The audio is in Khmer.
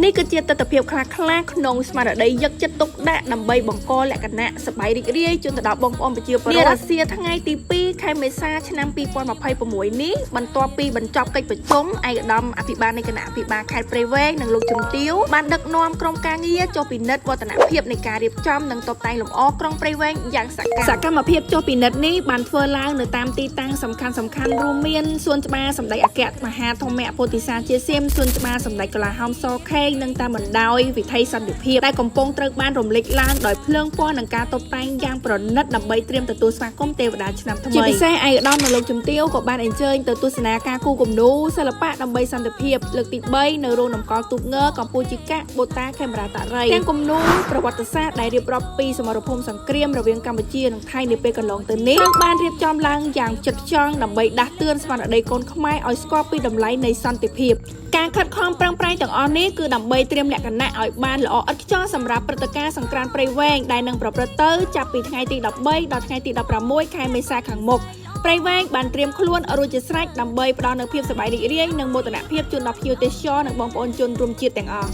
នេះគឺជាទស្សនវិជ្ជាខ្លះៗក្នុងស្មារតីយកចិត្តទុកដាក់ដើម្បីបង្កលក្ខណៈសប្បាយរីករាយជូនទៅដល់បងប្អូនប្រជាពលរដ្ឋនារាថ្ងៃទី2ខែមេសាឆ្នាំ2026នេះបន្ទាប់ពីបញ្ចប់កិច្ចប្រជុំឯកឧត្តមអភិបាលនៃគណៈអភិបាលខេត្តព្រៃវែងនិងលោកជំទាវបានដឹកនាំក្រុមការងារចុះពិនិត្យវឌ្ឍនភាពនៃការរៀបចំនិងតុបតែងលម្អក្រុងព្រៃវែងយ៉ាងសកម្មភាពចុះពិនិត្យនេះបានធ្វើឡើងនៅតាមទីតាំងសំខាន់ៗរួមមានសួនច្បារសម្ដេចអគ្គមហាធម្មពោធិសត្វជាសៀមសួនច្បារសម្ដេចកន្លះហោមសខេងនិងតាមបណ្ដោយវិថីសន្តិភាពដែលកំពុងត្រូវបានរំលេចឡើងដោយភ្លើងពណ៌និងការតុបតែងយ៉ាងប្រណិតដើម្បីត្រៀមទទួលស្វាគមន៍ទេវតាឆ្នាំថ្មីជាពិសេសឯកឧត្តមនិងលោកជំទាវក៏បានអញ្ជើញទៅទស្សនាការគូរគំនូរសិល្បៈដើម្បីសន្តិភាពលើកទី3នៅរោងតម្កល់ទូកងកម្ពុជាកបូតាខេមរាតារីទាំងគំនូរប្រវត្តិសាស្ត្រដែលរៀបរាប់ពីសមរភូមិសង្គ្រាមរវាងកម្ពុជានិងថៃនាពេលកន្លងទៅនេះបានរៀបចំឡើងយ៉ាងផ្ចិតផ្ចង់ដើម្បីដាស់តឿនស្មារតីកូនខ្មែរឲ្យស្គាល់ពីតម្លៃនៃសន្តិភាពការខិតខំប្រឹងប្រែងទាំងអស់នេះគឺដើម្បីត្រៀមលក្ខណៈឲ្យបានល្អឥតខ្ចោះសម្រាប់ព្រឹត្តិការណ៍សង្ក្រាន្តព្រៃវែងដែលនឹងប្រព្រឹត្តទៅចាប់ពីថ្ងៃទី13ដល់ថ្ងៃទី16ខែមេសាខាងមុខព្រៃវែងបានត្រៀមខ្លួនរួចជាស្រេចដើម្បីផ្ដល់នូវភាពសប្បាយរីករាយនិងមោទនភាពជូនដល់ភ្ញៀវទេសចរនិងបងប្អូនជនរួមជាតិទាំងអស់